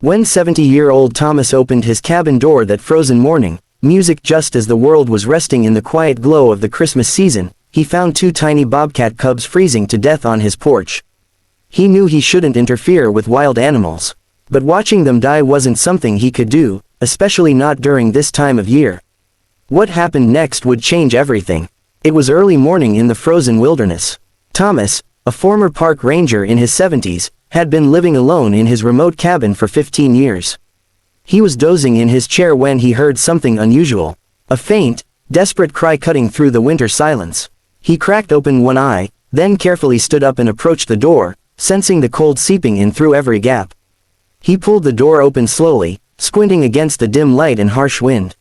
When 70-year-old Thomas opened his cabin door that frozen morning, music just as the world was resting in the quiet glow of the Christmas season, he found two tiny bobcat cubs freezing to death on his porch. He knew he shouldn't interfere with wild animals. But watching them die wasn't something he could do, especially not during this time of year. What happened next would change everything. It was early morning in the frozen wilderness. Thomas, a former park ranger in his 70s, had been living alone in his remote cabin for 15 years. He was dozing in his chair when he heard something unusual. A faint, desperate cry cutting through the winter silence. He cracked open one eye, then carefully stood up and approached the door, sensing the cold seeping in through every gap. He pulled the door open slowly, squinting against the dim light and harsh wind.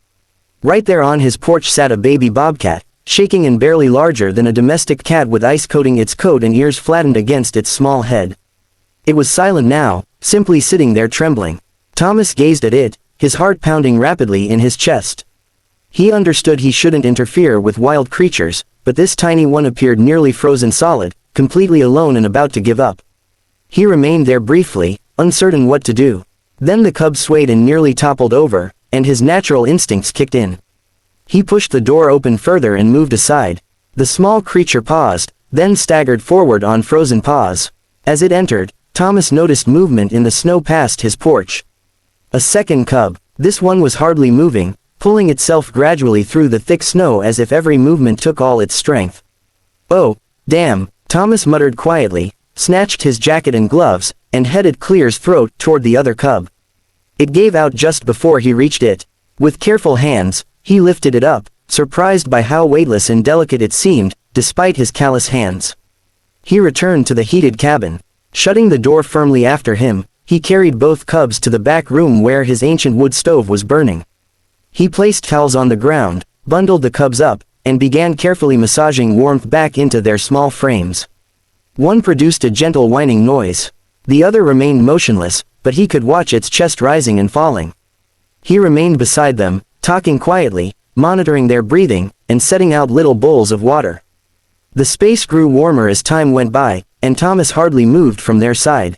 Right there on his porch sat a baby bobcat, shaking and barely larger than a domestic cat with ice coating its coat and ears flattened against its small head. It was silent now, simply sitting there trembling. Thomas gazed at it, his heart pounding rapidly in his chest. He understood he shouldn't interfere with wild creatures, but this tiny one appeared nearly frozen solid, completely alone and about to give up. He remained there briefly, uncertain what to do. Then the cub swayed and nearly toppled over, and his natural instincts kicked in. He pushed the door open further and moved aside. The small creature paused, then staggered forward on frozen paws. As it entered, Thomas noticed movement in the snow past his porch. A second cub. This one was hardly moving, pulling itself gradually through the thick snow as if every movement took all its strength. "Oh, damn," Thomas muttered quietly, snatched his jacket and gloves, and headed Clear's throat toward the other cub. It gave out just before he reached it. With careful hands, he lifted it up, surprised by how weightless and delicate it seemed, despite his callous hands. He returned to the heated cabin. Shutting the door firmly after him, he carried both cubs to the back room where his ancient wood stove was burning. He placed towels on the ground, bundled the cubs up, and began carefully massaging warmth back into their small frames. One produced a gentle whining noise. The other remained motionless, but he could watch its chest rising and falling. He remained beside them, talking quietly, monitoring their breathing, and setting out little bowls of water. The space grew warmer as time went by, and Thomas hardly moved from their side.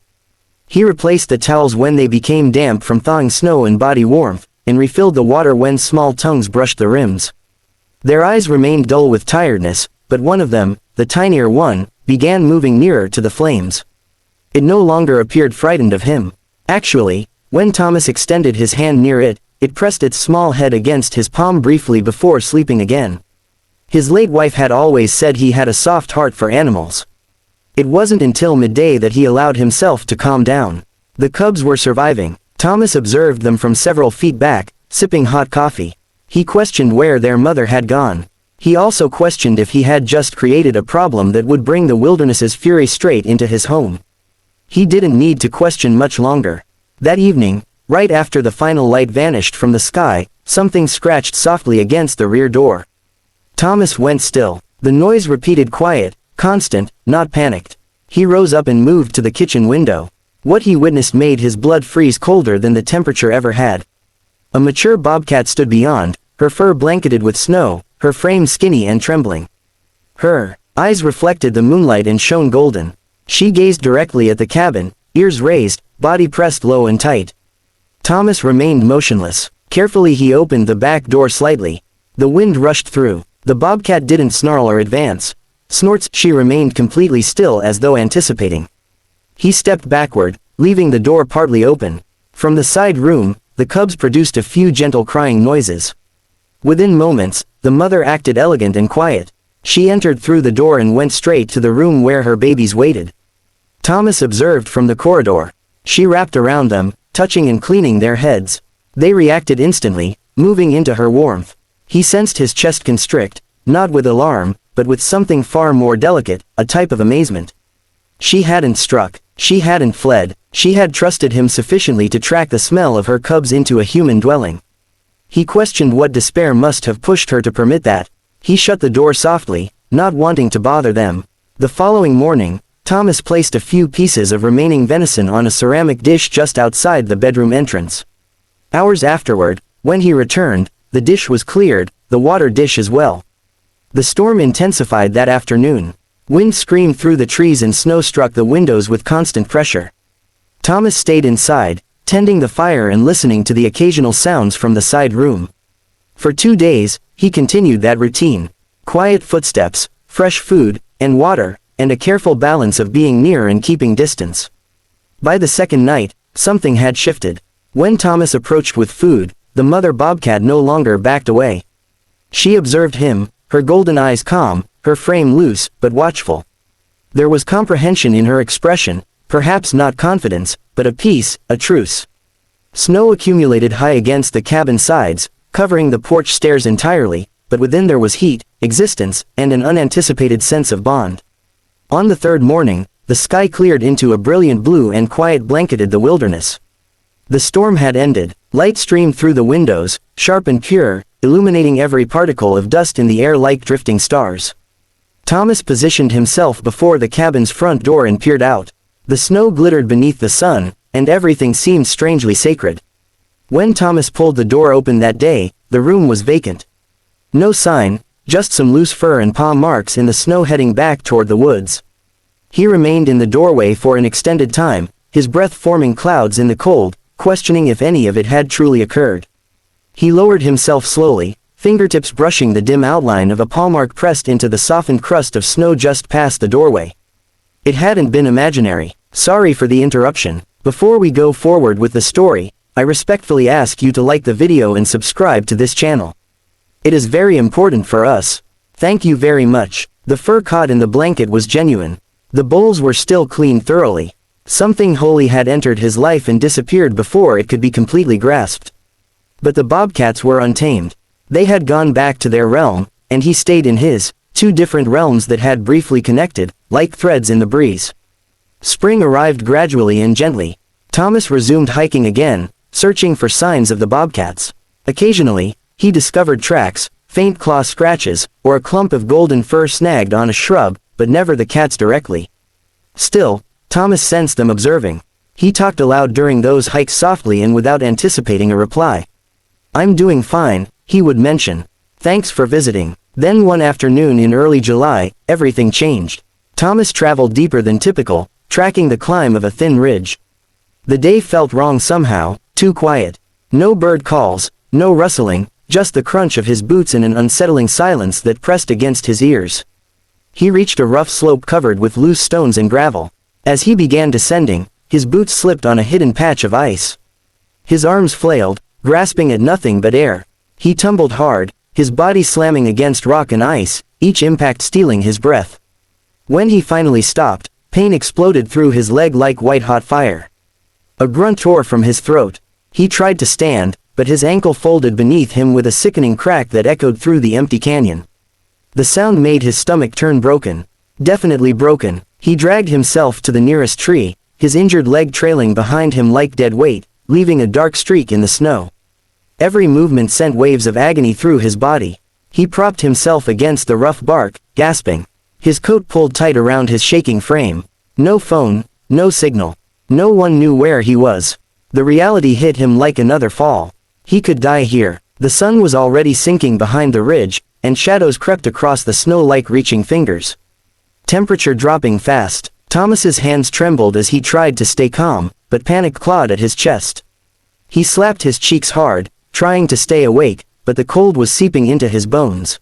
He replaced the towels when they became damp from thawing snow and body warmth, and refilled the water when small tongues brushed the rims. Their eyes remained dull with tiredness, but one of them, the tinier one, began moving nearer to the flames. It no longer appeared frightened of him. Actually, when Thomas extended his hand near it, it pressed its small head against his palm briefly before sleeping again. His late wife had always said he had a soft heart for animals. It wasn't until midday that he allowed himself to calm down. The cubs were surviving. Thomas observed them from several feet back, sipping hot coffee. He questioned where their mother had gone. He also questioned if he had just created a problem that would bring the wilderness's fury straight into his home. He didn't need to question much longer. That evening, right after the final light vanished from the sky, something scratched softly against the rear door. Thomas went still. The noise repeated, quiet, constant, not panicked. He rose up and moved to the kitchen window. What he witnessed made his blood freeze colder than the temperature ever had. A mature bobcat stood beyond, her fur blanketed with snow, her frame skinny and trembling. Her eyes reflected the moonlight and shone golden. She gazed directly at the cabin, ears raised, body pressed low and tight. Thomas remained motionless. Carefully he opened the back door slightly. The wind rushed through. The bobcat didn't snarl or advance. Snorts. She remained completely still as though anticipating. He stepped backward, leaving the door partly open. From the side room, the cubs produced a few gentle crying noises. Within moments, the mother acted elegant and quiet. She entered through the door and went straight to the room where her babies waited. Thomas observed from the corridor. She wrapped around them, touching and cleaning their heads. They reacted instantly, moving into her warmth. He sensed his chest constrict, not with alarm, but with something far more delicate, a type of amazement. She hadn't struck. She hadn't fled. She had trusted him sufficiently to track the smell of her cubs into a human dwelling. He questioned what despair must have pushed her to permit that. He shut the door softly, not wanting to bother them. The following morning, Thomas placed a few pieces of remaining venison on a ceramic dish just outside the bedroom entrance. Hours afterward, when he returned, the dish was cleared, the water dish as well. The storm intensified that afternoon. Wind screamed through the trees and snow struck the windows with constant pressure. Thomas stayed inside, tending the fire and listening to the occasional sounds from the side room. For 2 days, he continued that routine. Quiet footsteps, fresh food, and water, and a careful balance of being near and keeping distance. By the second night, something had shifted. When Thomas approached with food, the mother bobcat no longer backed away. She observed him, her golden eyes calm, her frame loose, but watchful. There was comprehension in her expression, perhaps not confidence, but a peace, a truce. Snow accumulated high against the cabin sides, covering the porch stairs entirely, but within there was heat, existence, and an unanticipated sense of bond. On the third morning, the sky cleared into a brilliant blue and quiet blanketed the wilderness. The storm had ended, light streamed through the windows, sharp and pure, illuminating every particle of dust in the air like drifting stars. Thomas positioned himself before the cabin's front door and peered out. The snow glittered beneath the sun, and everything seemed strangely sacred. When Thomas pulled the door open that day, the room was vacant. No sign, just some loose fur and paw marks in the snow heading back toward the woods. He remained in the doorway for an extended time, his breath forming clouds in the cold, questioning if any of it had truly occurred. He lowered himself slowly, fingertips brushing the dim outline of a paw-mark pressed into the softened crust of snow just past the doorway. It hadn't been imaginary. Sorry for the interruption. Before we go forward with the story, I respectfully ask you to like the video and subscribe to this channel. It is very important for us. Thank you very much. The fur caught in the blanket was genuine. The bowls were still cleaned thoroughly. Something holy had entered his life and disappeared before it could be completely grasped. But the bobcats were untamed. They had gone back to their realm, and he stayed in his, 2 different realms that had briefly connected, like threads in the breeze. Spring arrived gradually and gently. Thomas resumed hiking again, searching for signs of the bobcats. Occasionally, he discovered tracks, faint claw scratches, or a clump of golden fur snagged on a shrub, but never the cats directly. Still, Thomas sensed them observing. He talked aloud during those hikes softly and without anticipating a reply. "I'm doing fine," he would mention. "Thanks for visiting." Then one afternoon in early July, everything changed. Thomas traveled deeper than typical, tracking the climb of a thin ridge. The day felt wrong somehow, too quiet. No bird calls, no rustling, just the crunch of his boots in an unsettling silence that pressed against his ears. He reached a rough slope covered with loose stones and gravel. As he began descending, his boots slipped on a hidden patch of ice. His arms flailed, grasping at nothing but air. He tumbled hard, his body slamming against rock and ice, each impact stealing his breath. When he finally stopped, pain exploded through his leg like white-hot fire. A grunt tore from his throat. He tried to stand, but his ankle folded beneath him with a sickening crack that echoed through the empty canyon. The sound made his stomach turn broken. Definitely broken. He dragged himself to the nearest tree, his injured leg trailing behind him like dead weight, leaving a dark streak in the snow. Every movement sent waves of agony through his body. He propped himself against the rough bark, gasping. His coat pulled tight around his shaking frame. No phone, no signal. No one knew where he was. The reality hit him like another fall. He could die here. The sun was already sinking behind the ridge, and shadows crept across the snow like reaching fingers. Temperature dropping fast. Thomas's hands trembled as he tried to stay calm, but panic clawed at his chest. He slapped his cheeks hard, trying to stay awake, but the cold was seeping into his bones.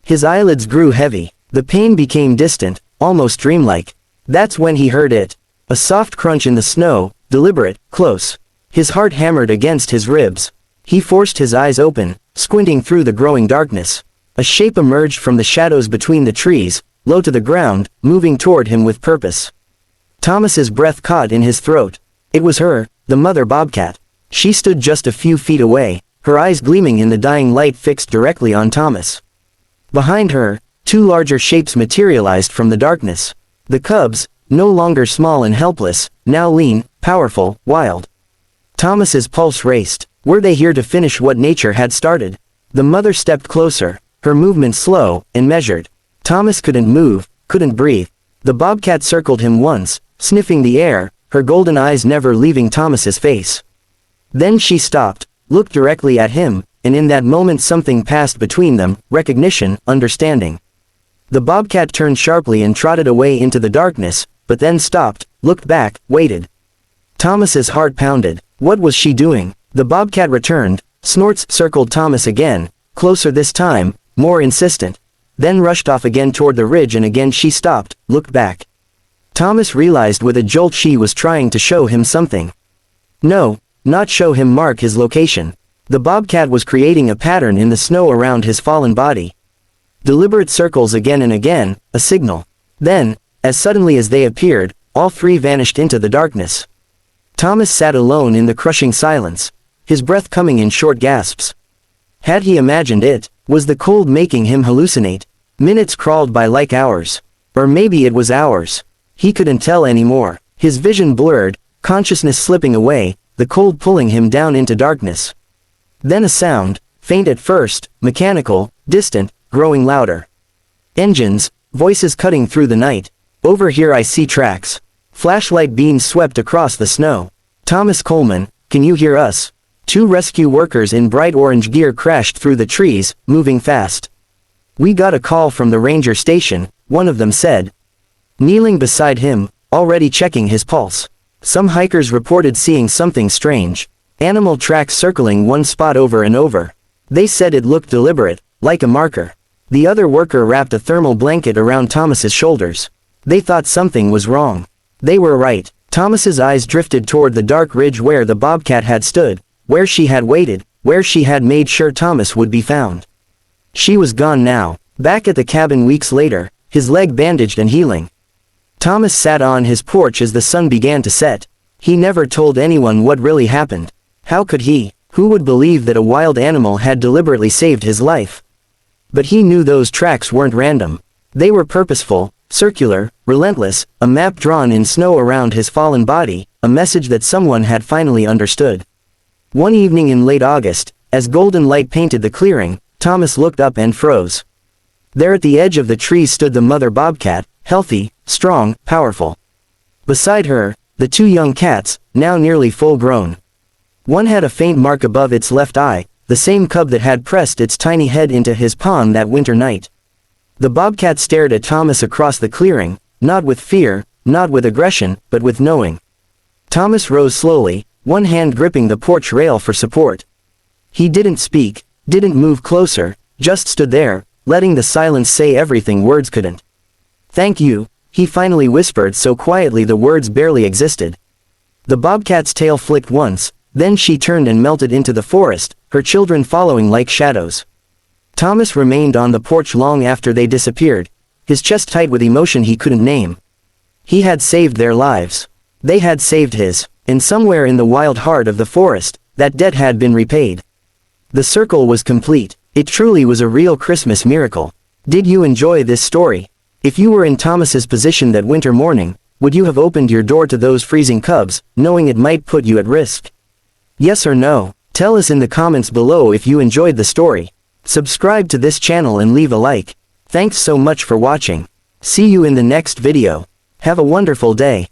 His eyelids grew heavy. The pain became distant, almost dreamlike. That's when he heard it. A soft crunch in the snow, deliberate, close. His heart hammered against his ribs. He forced his eyes open, squinting through the growing darkness. A shape emerged from the shadows between the trees, low to the ground, moving toward him with purpose. Thomas's breath caught in his throat. It was her, the mother bobcat. She stood just a few feet away, her eyes gleaming in the dying light fixed directly on Thomas. Behind her, 2 larger shapes materialized from the darkness. The cubs, no longer small and helpless, now lean, powerful, wild. Thomas's pulse raced. Were they here to finish what nature had started? The mother stepped closer, her movement slow and measured. Thomas couldn't move, couldn't breathe. The bobcat circled him once, sniffing the air, her golden eyes never leaving Thomas's face. Then she stopped, looked directly at him, and in that moment something passed between them, recognition, understanding. The bobcat turned sharply and trotted away into the darkness, but then stopped, looked back, waited. Thomas's heart pounded. What was she doing? The bobcat returned, snorts circled Thomas again, closer this time, more insistent. Then rushed off again toward the ridge, and again she stopped, looked back. Thomas realized with a jolt she was trying to show him something. No, not show him, mark his location. The bobcat was creating a pattern in the snow around his fallen body. Deliberate circles again and again, a signal. Then, as suddenly as they appeared, all three vanished into the darkness. Thomas sat alone in the crushing silence, his breath coming in short gasps. Had he imagined it? Was the cold making him hallucinate? Minutes crawled by like hours. Or maybe it was hours. He couldn't tell anymore. His vision blurred, consciousness slipping away, the cold pulling him down into darkness. Then a sound, faint at first, mechanical, distant, growing louder. Engines, voices cutting through the night. Over here I see tracks. Flashlight beams swept across the snow. Thomas Coleman, can you hear us? Two rescue workers in bright orange gear crashed through the trees, moving fast. We got a call from the ranger station, one of them said. Kneeling beside him, already checking his pulse. Some hikers reported seeing something strange. Animal tracks circling one spot over and over. They said it looked deliberate, like a marker. The other worker wrapped a thermal blanket around Thomas's shoulders. They thought something was wrong. They were right. Thomas's eyes drifted toward the dark ridge where the bobcat had stood, where she had waited, where she had made sure Thomas would be found. She was gone now, back at the cabin weeks later, his leg bandaged and healing. Thomas sat on his porch as the sun began to set. He never told anyone what really happened. How could he? Who would believe that a wild animal had deliberately saved his life? But he knew those tracks weren't random. They were purposeful, circular, relentless, a map drawn in snow around his fallen body, a message that someone had finally understood. One evening in late August, as golden light painted the clearing, Thomas looked up and froze. There at the edge of the trees stood the mother bobcat, healthy, strong, powerful. Beside her, the two young cats, now nearly full-grown. One had a faint mark above its left eye, the same cub that had pressed its tiny head into his palm that winter night. The bobcat stared at Thomas across the clearing, not with fear, not with aggression, but with knowing. Thomas rose slowly, one hand gripping the porch rail for support. He didn't speak, didn't move closer, just stood there, letting the silence say everything words couldn't. Thank you, he finally whispered so quietly the words barely existed. The bobcat's tail flicked once, then she turned and melted into the forest, her children following like shadows. Thomas remained on the porch long after they disappeared, his chest tight with emotion he couldn't name. He had saved their lives. They had saved his, and somewhere in the wild heart of the forest, that debt had been repaid. The circle was complete. It truly was a real Christmas miracle. Did you enjoy this story? If you were in Thomas's position that winter morning, would you have opened your door to those freezing cubs, knowing it might put you at risk? Yes or no? Tell us in the comments below if you enjoyed the story. Subscribe to this channel and leave a like. Thanks so much for watching. See you in the next video. Have a wonderful day.